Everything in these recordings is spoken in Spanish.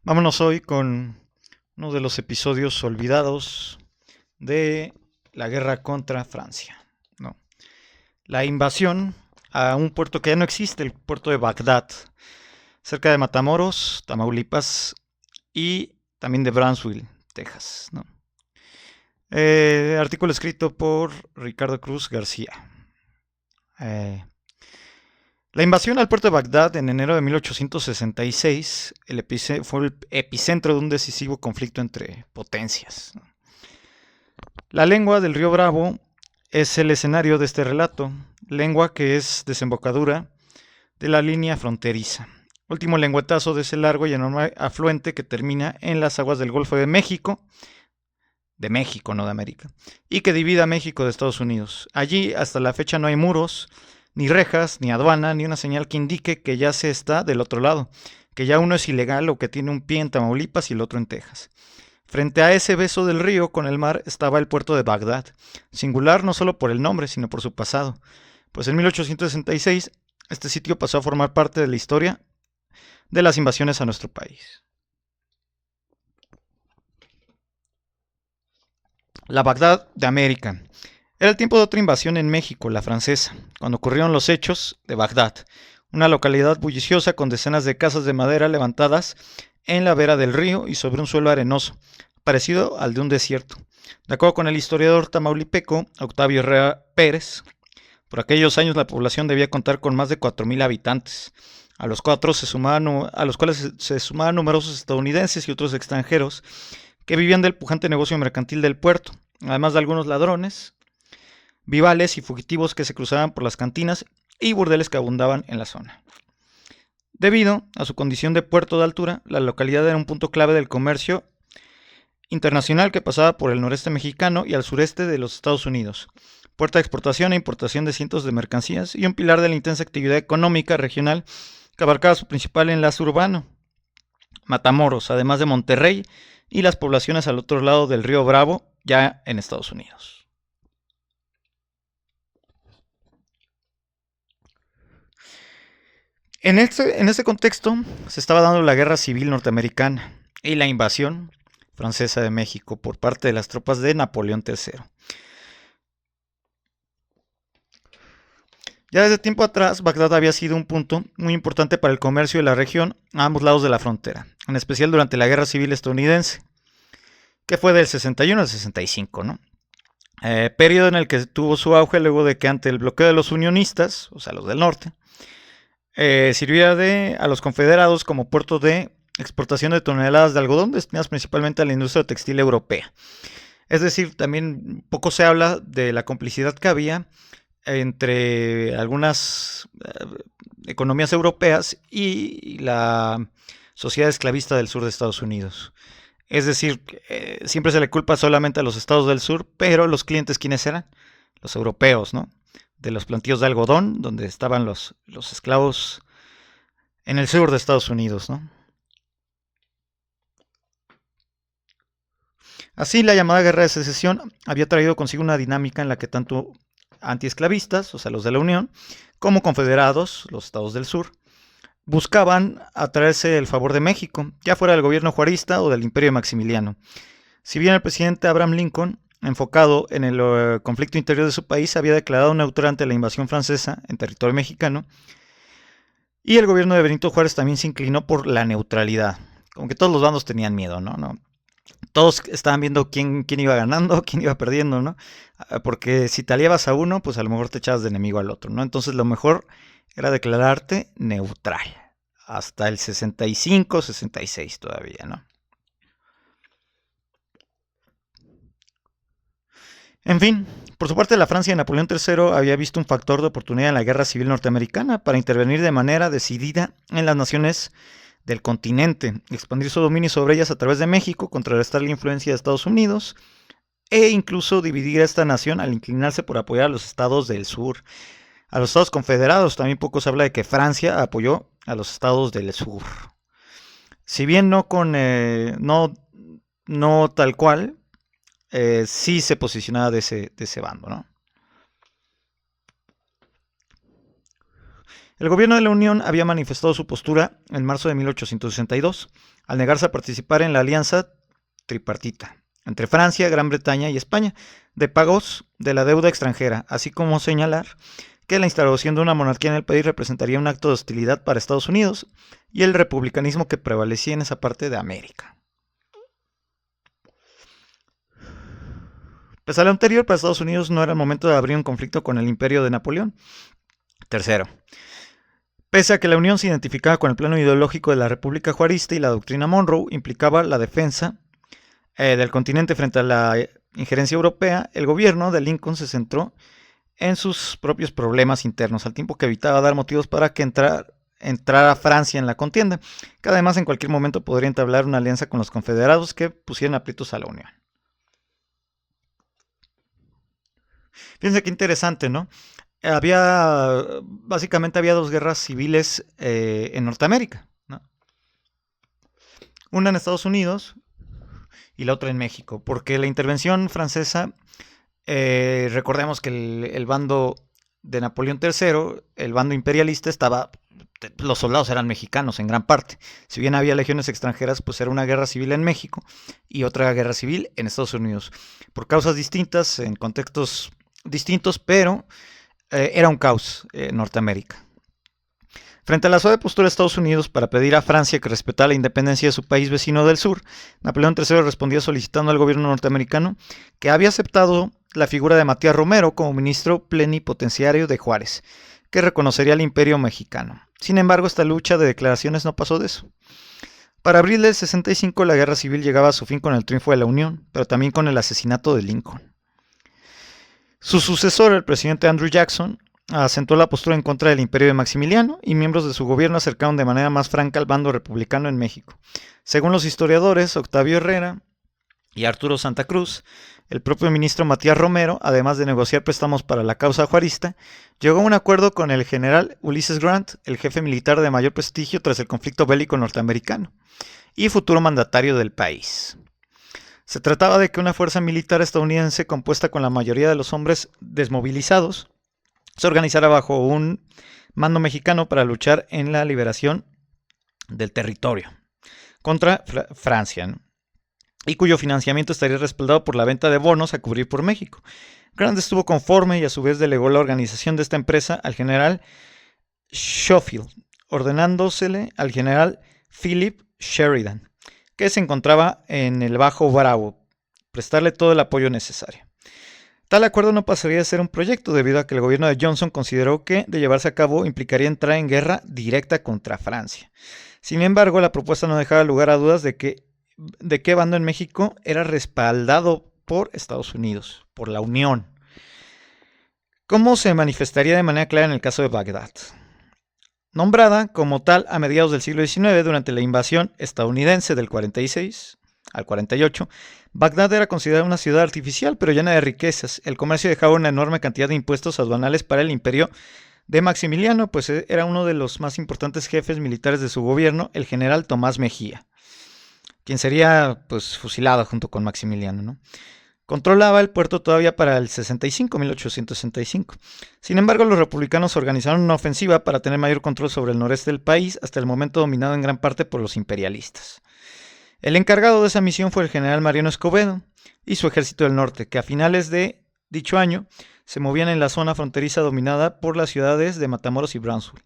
Vámonos hoy con uno de los episodios olvidados de la guerra contra Francia, ¿no? La invasión a un puerto que ya no existe, el puerto de Bagdad, cerca de Matamoros, Tamaulipas y también de Brownsville, Texas, ¿no? Artículo escrito por Ricardo Cruz García. Eh, La invasión al puerto de Bagdad en enero de 1866 fue el epicentro de un decisivo conflicto entre potencias. La lengua del río Bravo es el escenario de este relato, lengua que es desembocadura de la línea fronteriza, último lengüetazo de ese largo y enorme afluente que termina en las aguas del Golfo de México, no de América, y que divide a México de Estados Unidos. Allí hasta la fecha no hay muros, ni rejas, ni aduana, ni una señal que indique que ya se está del otro lado, que ya uno es ilegal o que tiene un pie en Tamaulipas y el otro en Texas. Frente a ese beso del río con el mar estaba el puerto de Bagdad, singular no solo por el nombre, sino por su pasado, pues en 1866 este sitio pasó a formar parte de la historia de las invasiones a nuestro país. La Bagdad de América. Era el tiempo de otra invasión en México, la francesa, cuando ocurrieron los hechos de Bagdad, una localidad bulliciosa con decenas de casas de madera levantadas en la vera del río y sobre un suelo arenoso, parecido al de un desierto. De acuerdo con el historiador tamaulipeco Octavio Herrera Pérez, por aquellos años la población debía contar con más de 4,000 habitantes, a los cuales se sumaban numerosos estadounidenses y otros extranjeros que vivían del pujante negocio mercantil del puerto, además de algunos ladrones, vivales y fugitivos que se cruzaban por las cantinas y burdeles que abundaban en la zona. Debido a su condición de puerto de altura, la localidad era un punto clave del comercio internacional que pasaba por el noreste mexicano y al sureste de los Estados Unidos, puerta de exportación e importación de cientos de mercancías y un pilar de la intensa actividad económica regional que abarcaba su principal enlace urbano, Matamoros, además de Monterrey y las poblaciones al otro lado del río Bravo, ya en Estados Unidos. En este contexto se estaba dando la Guerra Civil Norteamericana y la invasión francesa de México por parte de las tropas de Napoleón III. Ya desde tiempo atrás, Bagdad había sido un punto muy importante para el comercio de la región a ambos lados de la frontera, en especial durante la Guerra Civil estadounidense, que fue del 61 al 65, ¿no? Periodo en el que tuvo su auge luego de que ante el bloqueo de los unionistas, o sea, los del norte, sirviera a los confederados como puerto de exportación de toneladas de algodón destinadas principalmente a la industria textil europea. Es decir, también poco se habla de la complicidad que había entre algunas economías europeas y la sociedad esclavista del sur de Estados Unidos. Es decir, siempre se le culpa solamente a los estados del sur, pero los clientes, ¿quiénes eran? Los europeos, ¿no? De los plantíos de algodón, donde estaban los esclavos en el sur de Estados Unidos, ¿no? Así, la llamada Guerra de Secesión había traído consigo una dinámica en la que tanto antiesclavistas, o sea, los de la Unión, como confederados, los estados del sur, buscaban atraerse el favor de México, ya fuera del gobierno juarista o del imperio de Maximiliano. Si bien el presidente Abraham Lincoln, enfocado en el conflicto interior de su país, había declarado neutral ante la invasión francesa en territorio mexicano, y el gobierno de Benito Juárez también se inclinó por la neutralidad, como que todos los bandos tenían miedo, ¿no? Todos estaban viendo quién iba ganando, quién iba perdiendo, ¿no? Porque si te aliabas a uno, pues a lo mejor te echabas de enemigo al otro, ¿no? Entonces lo mejor era declararte neutral. Hasta el 65, 66 todavía, ¿no? En fin, por su parte la Francia de Napoleón III había visto un factor de oportunidad en la Guerra Civil Norteamericana para intervenir de manera decidida en las naciones del continente, expandir su dominio sobre ellas a través de México, contrarrestar la influencia de Estados Unidos e incluso dividir a esta nación al inclinarse por apoyar a los estados del sur. A los estados confederados también poco se habla de que Francia apoyó a los estados del sur. Si bien no tal cual, sí se posicionaba de ese bando, ¿no? El gobierno de la Unión había manifestado su postura en marzo de 1862, al negarse a participar en la alianza tripartita entre Francia, Gran Bretaña y España, de pagos de la deuda extranjera, así como señalar que la instauración de una monarquía en el país representaría un acto de hostilidad para Estados Unidos y el republicanismo que prevalecía en esa parte de América. Pese a lo anterior, para Estados Unidos no era el momento de abrir un conflicto con el imperio de Napoleón. Tercero, pese a que la Unión se identificaba con el plano ideológico de la República Juarista y la doctrina Monroe implicaba la defensa del continente frente a la injerencia europea, el gobierno de Lincoln se centró en sus propios problemas internos, al tiempo que evitaba dar motivos para que entrara Francia en la contienda, que además en cualquier momento podría entablar una alianza con los confederados que pusieran aprietos a la Unión. Fíjense qué interesante, ¿no? Básicamente había dos guerras civiles en Norteamérica, ¿no? Una en Estados Unidos y la otra en México, porque la intervención francesa, recordemos que el bando de Napoleón III, el bando imperialista, los soldados eran mexicanos en gran parte. Si bien había legiones extranjeras, pues era una guerra civil en México y otra guerra civil en Estados Unidos, por causas distintas, en contextos distintos, pero era un caos en Norteamérica. Frente a la suave postura de Estados Unidos para pedir a Francia que respetara la independencia de su país vecino del sur, Napoleón III respondía solicitando al gobierno norteamericano que había aceptado la figura de Matías Romero como ministro plenipotenciario de Juárez, que reconocería al imperio mexicano. Sin embargo, esta lucha de declaraciones no pasó de eso. Para abril del 65 la guerra civil llegaba a su fin con el triunfo de la Unión, pero también con el asesinato de Lincoln. Su sucesor, el presidente Andrew Jackson, acentuó la postura en contra del imperio de Maximiliano y miembros de su gobierno acercaron de manera más franca al bando republicano en México. Según los historiadores Octavio Herrera y Arturo Santa Cruz, el propio ministro Matías Romero, además de negociar préstamos para la causa juarista, llegó a un acuerdo con el general Ulysses Grant, el jefe militar de mayor prestigio tras el conflicto bélico norteamericano y futuro mandatario del país. Se trataba de que una fuerza militar estadounidense compuesta con la mayoría de los hombres desmovilizados se organizara bajo un mando mexicano para luchar en la liberación del territorio contra Francia, ¿no? Y cuyo financiamiento estaría respaldado por la venta de bonos a cubrir por México. Grant estuvo conforme y a su vez delegó la organización de esta empresa al general Schofield, ordenándosele al general Philip Sheridan, que se encontraba en el Bajo Bravo, prestarle todo el apoyo necesario. Tal acuerdo no pasaría a ser un proyecto debido a que el gobierno de Johnson consideró que, de llevarse a cabo, implicaría entrar en guerra directa contra Francia. Sin embargo, la propuesta no dejaba lugar a dudas de qué bando en México era respaldado por Estados Unidos, por la Unión. ¿Cómo se manifestaría de manera clara en el caso de Bagdad? Nombrada como tal a mediados del siglo XIX durante la invasión estadounidense del 46 al 48, Bagdad era considerada una ciudad artificial pero llena de riquezas. El comercio dejaba una enorme cantidad de impuestos aduanales para el imperio de Maximiliano, pues era uno de los más importantes jefes militares de su gobierno, el general Tomás Mejía, quien sería pues fusilado junto con Maximiliano, ¿no? Controlaba el puerto todavía para el 1865. Sin embargo, los republicanos organizaron una ofensiva para tener mayor control sobre el noreste del país, hasta el momento dominado en gran parte por los imperialistas. El encargado de esa misión fue el general Mariano Escobedo y su ejército del norte, que a finales de dicho año se movían en la zona fronteriza dominada por las ciudades de Matamoros y Brownsville,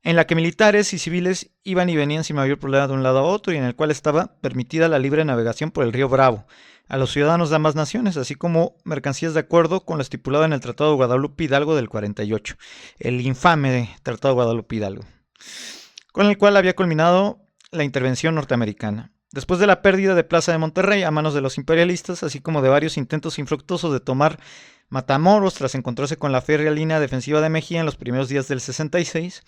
en la que militares y civiles iban y venían sin mayor problema de un lado a otro y en el cual estaba permitida la libre navegación por el río Bravo a los ciudadanos de ambas naciones, así como mercancías de acuerdo con lo estipulado en el Tratado de Guadalupe Hidalgo del 48, el infame Tratado de Guadalupe Hidalgo, con el cual había culminado la intervención norteamericana. Después de la pérdida de Plaza de Monterrey a manos de los imperialistas, así como de varios intentos infructuosos de tomar Matamoros tras encontrarse con la férrea línea defensiva de Mejía en los primeros días del 66,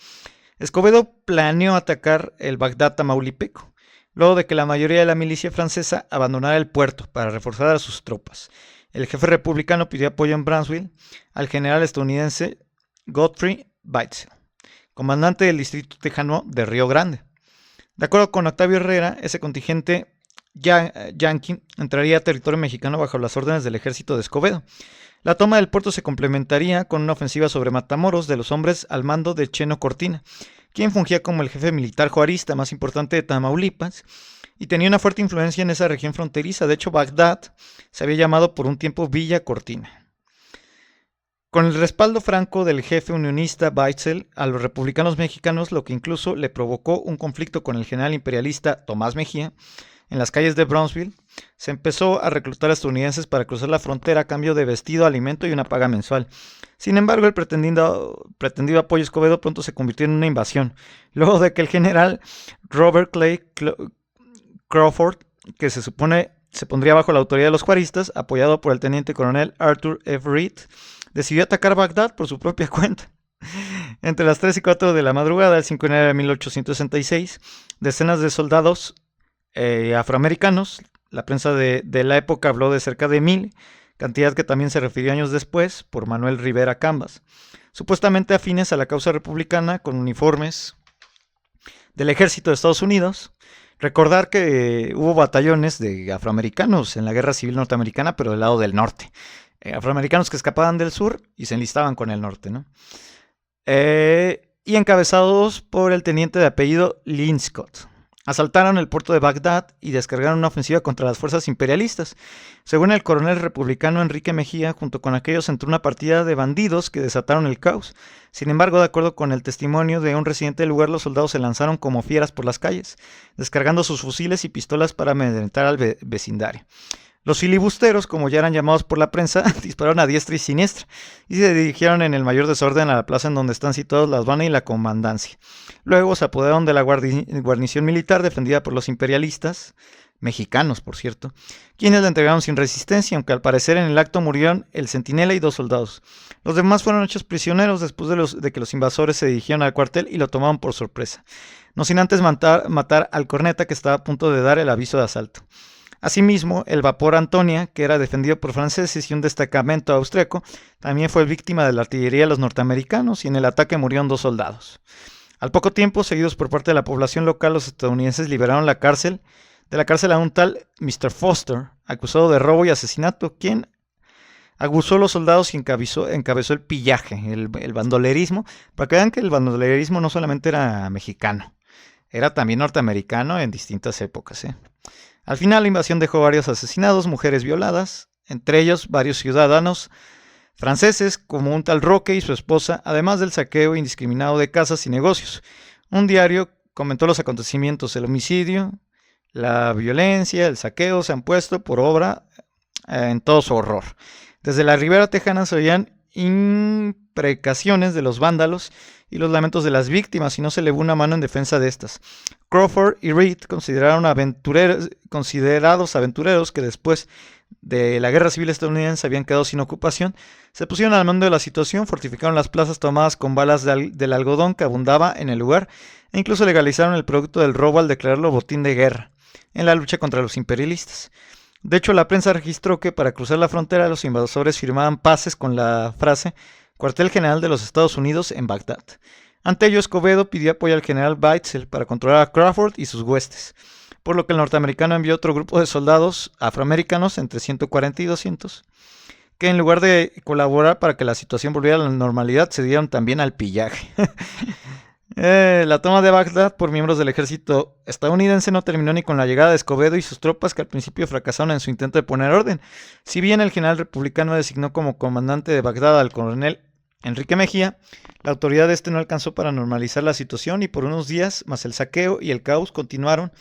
Escobedo planeó atacar el Bagdad tamaulipeco, luego de que la mayoría de la milicia francesa abandonara el puerto para reforzar a sus tropas. El jefe republicano pidió apoyo en Brownsville al general estadounidense Godfrey Weitzel, comandante del distrito tejano de Río Grande. De acuerdo con Octavio Herrera, ese contingente yanqui entraría a territorio mexicano bajo las órdenes del ejército de Escobedo. La toma del puerto se complementaría con una ofensiva sobre Matamoros de los hombres al mando de Cheno Cortina, quien fungía como el jefe militar juarista más importante de Tamaulipas y tenía una fuerte influencia en esa región fronteriza. De hecho, Bagdad se había llamado por un tiempo Villa Cortina. Con el respaldo franco del jefe unionista Weitzel a los republicanos mexicanos, lo que incluso le provocó un conflicto con el general imperialista Tomás Mejía, en las calles de Brownsville, se empezó a reclutar a estadounidenses para cruzar la frontera a cambio de vestido, alimento y una paga mensual. Sin embargo, el pretendido apoyo a Escobedo pronto se convirtió en una invasión, luego de que el general Robert Clay Crawford, que se supone se pondría bajo la autoridad de los juaristas, apoyado por el teniente coronel Arthur F. Reed, decidió atacar Bagdad por su propia cuenta. Entre las 3 y 4 de la madrugada del 5 de enero de 1866, decenas de soldados afroamericanos, la prensa de la época habló de cerca de 1000, cantidad que también se refirió años después por Manuel Rivera Cambas, supuestamente afines a la causa republicana con uniformes del ejército de Estados Unidos. Recordar que hubo batallones de afroamericanos en la guerra civil norteamericana, pero del lado del norte. Afroamericanos que escapaban del sur y se enlistaban con el norte, ¿no? Y encabezados por el teniente de apellido Linscott. Asaltaron el puerto de Bagdad y descargaron una ofensiva contra las fuerzas imperialistas. Según el coronel republicano Enrique Mejía, junto con aquellos entró una partida de bandidos que desataron el caos. Sin embargo, de acuerdo con el testimonio de un residente del lugar, los soldados se lanzaron como fieras por las calles, descargando sus fusiles y pistolas para amedrentar al vecindario. Los filibusteros, como ya eran llamados por la prensa, dispararon a diestra y siniestra y se dirigieron en el mayor desorden a la plaza en donde están situados la aduana y la comandancia. Luego se apoderaron de la guarnición militar defendida por los imperialistas, mexicanos por cierto, quienes la entregaron sin resistencia, aunque al parecer en el acto murieron el centinela y 2 soldados. Los demás fueron hechos prisioneros después de que los invasores se dirigieron al cuartel y lo tomaron por sorpresa, no sin antes matar al corneta que estaba a punto de dar el aviso de asalto. Asimismo, el vapor Antonia, que era defendido por franceses y un destacamento austriaco, también fue víctima de la artillería de los norteamericanos y en el ataque murieron 2 soldados. Al poco tiempo, seguidos por parte de la población local, los estadounidenses liberaron de la cárcel a un tal Mr. Foster, acusado de robo y asesinato, quien aguzó a los soldados y encabezó el pillaje, el bandolerismo, para que vean que el bandolerismo no solamente era mexicano, era también norteamericano en distintas épocas, Al final la invasión dejó varios asesinados, mujeres violadas, entre ellos varios ciudadanos franceses como un tal Roque y su esposa, además del saqueo indiscriminado de casas y negocios. Un diario comentó los acontecimientos, el homicidio, la violencia, el saqueo se han puesto por obra en todo su horror. Desde la Ribera Tejana se oían imprecaciones de los vándalos y los lamentos de las víctimas y no se elevó una mano en defensa de estas. Crawford y Reed considerados aventureros que después de la guerra civil estadounidense habían quedado sin ocupación, se pusieron al mando de la situación, fortificaron las plazas tomadas con balas del algodón que abundaba en el lugar e incluso legalizaron el producto del robo al declararlo botín de guerra en la lucha contra los imperialistas. De hecho, la prensa registró que para cruzar la frontera los invasores firmaban pases con la frase «Cuartel General de los Estados Unidos en Bagdad». Ante ello, Escobedo pidió apoyo al general Weitzel para controlar a Crawford y sus huestes, por lo que el norteamericano envió otro grupo de soldados afroamericanos, entre 140 y 200, que en lugar de colaborar para que la situación volviera a la normalidad, se dieron también al pillaje. La toma de Bagdad por miembros del ejército estadounidense no terminó ni con la llegada de Escobedo y sus tropas, que al principio fracasaron en su intento de poner orden. Si bien el general republicano designó como comandante de Bagdad al coronel Enrique Mejía, la autoridad de este no alcanzó para normalizar la situación y por unos días más el saqueo y el caos continuaron,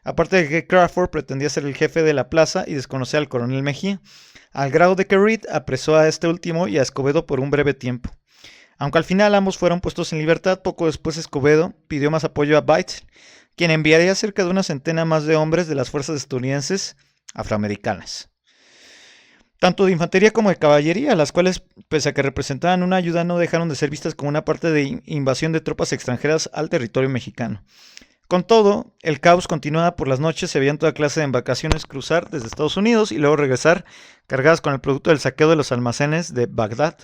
aparte de que Crawford pretendía ser el jefe de la plaza y desconocer al coronel Mejía, al grado de que Reed apresó a este último y a Escobedo por un breve tiempo. Aunque al final ambos fueron puestos en libertad, poco después Escobedo pidió más apoyo a Weitzel, quien enviaría cerca de una centena más de hombres de las fuerzas estadounidenses afroamericanas, tanto de infantería como de caballería, las cuales, pese a que representaban una ayuda, no dejaron de ser vistas como una parte de invasión de tropas extranjeras al territorio mexicano. Con todo, el caos continuaba. Por las noches se veían toda clase de embarcaciones cruzar desde Estados Unidos y luego regresar cargadas con el producto del saqueo de los almacenes de Bagdad,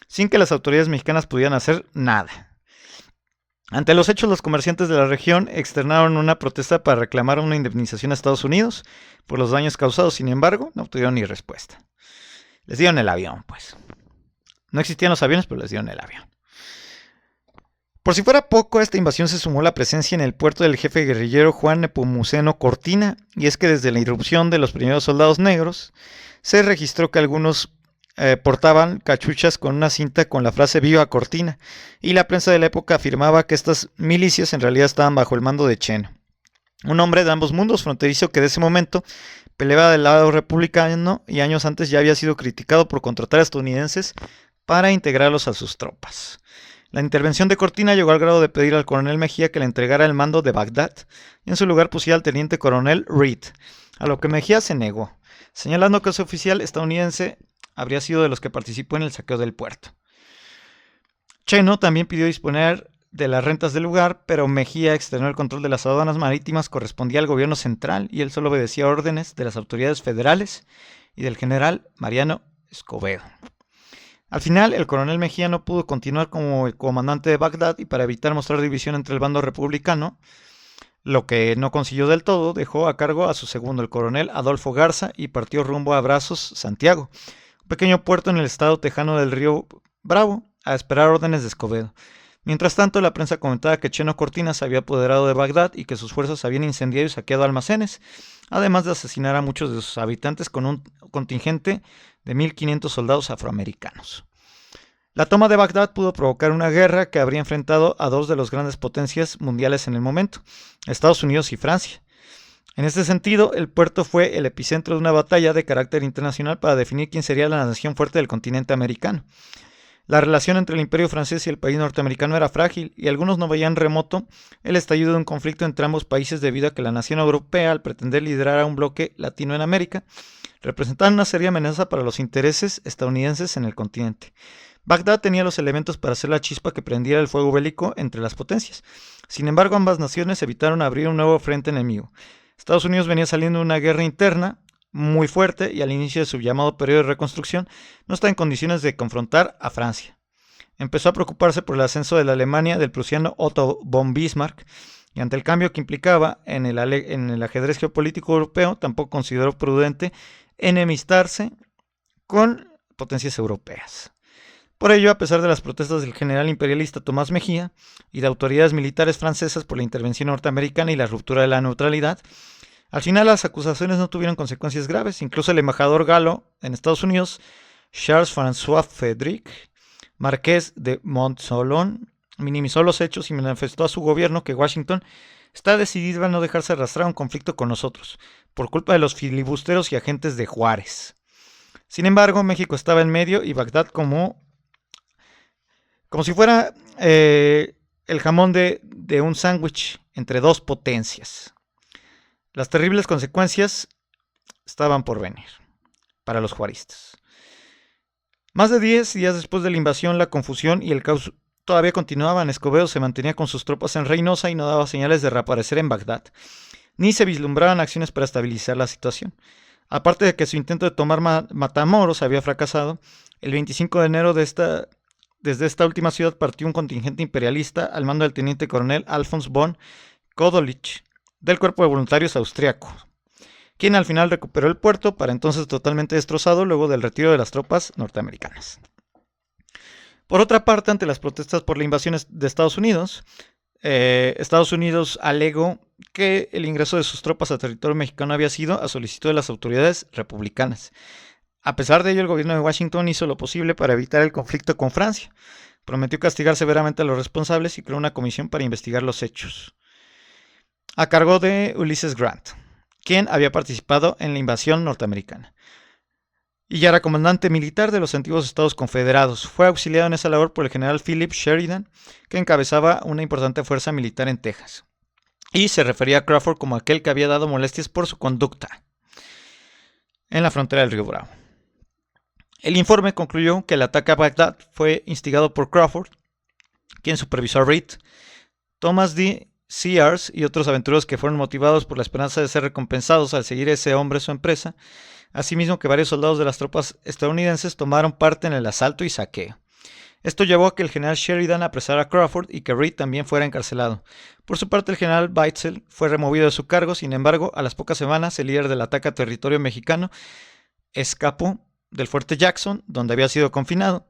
sin que las autoridades mexicanas pudieran hacer nada. Ante los hechos, los comerciantes de la región externaron una protesta para reclamar una indemnización a Estados Unidos por los daños causados. Sin embargo, no obtuvieron ni respuesta. Les dieron el avión, pues. No existían los aviones, pero les dieron el avión. Por si fuera poco, a esta invasión se sumó la presencia en el puerto del jefe guerrillero Juan Nepomuceno Cortina, y es que desde la irrupción de los primeros soldados negros, se registró que algunos portaban cachuchas con una cinta con la frase "Viva Cortina", y la prensa de la época afirmaba que estas milicias en realidad estaban bajo el mando de Cheno, un hombre de ambos mundos, fronterizo, que de ese momento peleaba del lado republicano y años antes ya había sido criticado por contratar a estadounidenses para integrarlos a sus tropas. La intervención de Cortina llegó al grado de pedir al coronel Mejía que le entregara el mando de Bagdad y en su lugar pusiera al teniente coronel Reed, a lo que Mejía se negó, señalando que ese oficial estadounidense habría sido de los que participó en el saqueo del puerto. Cheno también pidió disponer de las rentas del lugar, pero Mejía externó el control de las aduanas marítimas, correspondía al gobierno central y él solo obedecía órdenes de las autoridades federales y del general Mariano Escobedo. Al final, el coronel Mejía no pudo continuar como el comandante de Bagdad y para evitar mostrar división entre el bando republicano, lo que no consiguió del todo, dejó a cargo a su segundo, el coronel Adolfo Garza, y partió rumbo a Brazos, Santiago, un pequeño puerto en el estado tejano del río Bravo, a esperar órdenes de Escobedo. Mientras tanto, la prensa comentaba que Cheno Cortina se había apoderado de Bagdad y que sus fuerzas habían incendiado y saqueado almacenes, además de asesinar a muchos de sus habitantes con un contingente de 1.500 soldados afroamericanos. La toma de Bagdad pudo provocar una guerra que habría enfrentado a dos de las grandes potencias mundiales en el momento, Estados Unidos y Francia. En este sentido, el puerto fue el epicentro de una batalla de carácter internacional para definir quién sería la nación fuerte del continente americano. La relación entre el imperio francés y el país norteamericano era frágil y algunos no veían remoto el estallido de un conflicto entre ambos países debido a que la nación europea, al pretender liderar a un bloque latino en América, representaba una seria amenaza para los intereses estadounidenses en el continente. Bagdad tenía los elementos para ser la chispa que prendiera el fuego bélico entre las potencias. Sin embargo, ambas naciones evitaron abrir un nuevo frente enemigo. Estados Unidos venía saliendo de una guerra interna muy fuerte y al inicio de su llamado periodo de reconstrucción no está en condiciones de confrontar a Francia. Empezó a preocuparse por el ascenso de la Alemania del prusiano Otto von Bismarck y ante el cambio que implicaba en el ajedrez geopolítico europeo tampoco consideró prudente enemistarse con potencias europeas. Por ello, a pesar de las protestas del general imperialista Tomás Mejía y de autoridades militares francesas por la intervención norteamericana y la ruptura de la neutralidad, al final las acusaciones no tuvieron consecuencias graves. Incluso el embajador galo en Estados Unidos, Charles-François Frédéric, marqués de Montsolón, minimizó los hechos y manifestó a su gobierno que Washington está decidido a no dejarse arrastrar a un conflicto con nosotros, por culpa de los filibusteros y agentes de Juárez. Sin embargo, México estaba en medio y Bagdad como si fuera el jamón de un sándwich entre dos potencias. Las terribles consecuencias estaban por venir para los juaristas. Más de 10 días después de la invasión, la confusión y el caos todavía continuaban. Escobedo se mantenía con sus tropas en Reynosa y no daba señales de reaparecer en Bagdad, ni se vislumbraban acciones para estabilizar la situación. Aparte de que su intento de tomar Matamoros había fracasado, el 25 de enero desde esta última ciudad partió un contingente imperialista al mando del teniente coronel Alfons von Kodolich, del cuerpo de voluntarios austriaco, quien al final recuperó el puerto, para entonces totalmente destrozado luego del retiro de las tropas norteamericanas. Por otra parte, ante las protestas por la invasión de Estados Unidos alegó que el ingreso de sus tropas a territorio mexicano había sido a solicitud de las autoridades republicanas. A pesar de ello, el gobierno de Washington hizo lo posible para evitar el conflicto con Francia. Prometió castigar severamente a los responsables y creó una comisión para investigar los hechos, a cargo de Ulysses Grant, quien había participado en la invasión norteamericana y ya era comandante militar de los antiguos Estados Confederados. Fue auxiliado en esa labor por el general Philip Sheridan, que encabezaba una importante fuerza militar en Texas, y se refería a Crawford como aquel que había dado molestias por su conducta en la frontera del río Bravo. El informe concluyó que el ataque a Bagdad fue instigado por Crawford, quien supervisó a Reed, Thomas D. Sears y otros aventureros que fueron motivados por la esperanza de ser recompensados al seguir a ese hombre su empresa, asimismo que varios soldados de las tropas estadounidenses tomaron parte en el asalto y saqueo. Esto llevó a que el general Sheridan apresara a Crawford y que Reed también fuera encarcelado. Por su parte, el general Weitzel fue removido de su cargo. Sin embargo, a las pocas semanas, el líder del ataque a territorio mexicano escapó del fuerte Jackson, donde había sido confinado.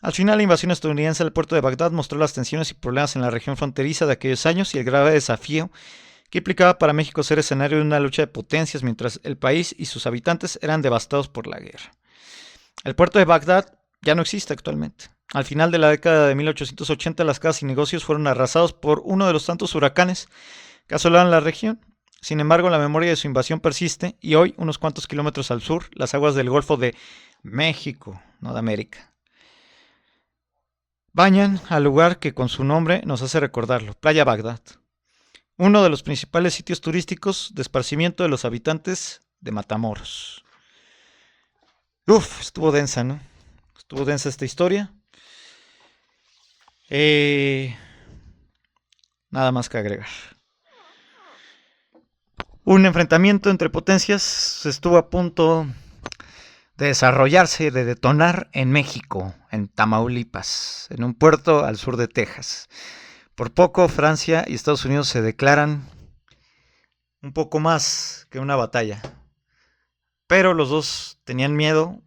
Al final, la invasión estadounidense al puerto de Bagdad mostró las tensiones y problemas en la región fronteriza de aquellos años y el grave desafío que implicaba para México ser escenario de una lucha de potencias mientras el país y sus habitantes eran devastados por la guerra. El puerto de Bagdad ya no existe actualmente. Al final de la década de 1880, las casas y negocios fueron arrasados por uno de los tantos huracanes que asolaban la región. Sin embargo, la memoria de su invasión persiste y hoy, unos cuantos kilómetros al sur, las aguas del Golfo de México, no de América, bañan al lugar que con su nombre nos hace recordarlo, Playa Bagdad, uno de los principales sitios turísticos de esparcimiento de los habitantes de Matamoros. Estuvo densa, ¿no? Estuvo densa esta historia. Nada más que agregar. Un enfrentamiento entre potencias estuvo a punto de desarrollarse, de detonar en México, en Tamaulipas, en un puerto al sur de Texas. Por poco, Francia y Estados Unidos se declaran un poco más que una batalla. Pero los dos tenían miedo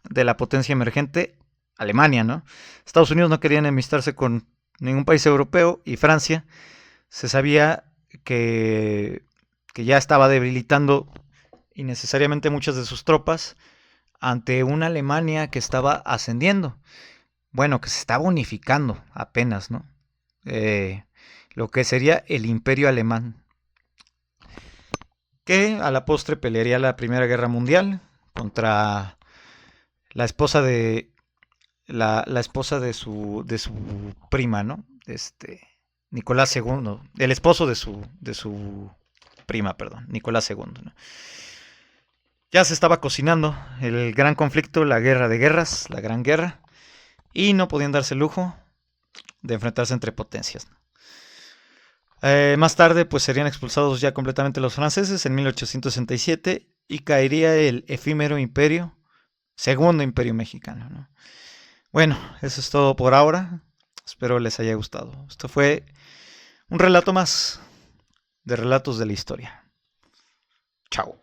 de la potencia emergente, Alemania, ¿no? Estados Unidos no quería enemistarse con ningún país europeo y Francia se sabía que ya estaba debilitando innecesariamente muchas de sus tropas ante una Alemania que estaba ascendiendo. Bueno, que se estaba unificando apenas, ¿no? Lo que sería el Imperio Alemán, que a la postre pelearía la Primera Guerra Mundial contra la esposa de la esposa de su prima, ¿no? Nicolás II, el esposo de su prima, perdón, Nicolás II, ¿no? Ya se estaba cocinando el gran conflicto, la guerra de guerras, la Gran Guerra, y no podían darse el lujo de enfrentarse entre potencias, ¿no? Más tarde, pues serían expulsados ya completamente los franceses en 1867 y caería el efímero imperio, segundo imperio mexicano, ¿no? Bueno, eso es todo por ahora. Espero les haya gustado. Esto fue un relato más de relatos de la historia. Chao.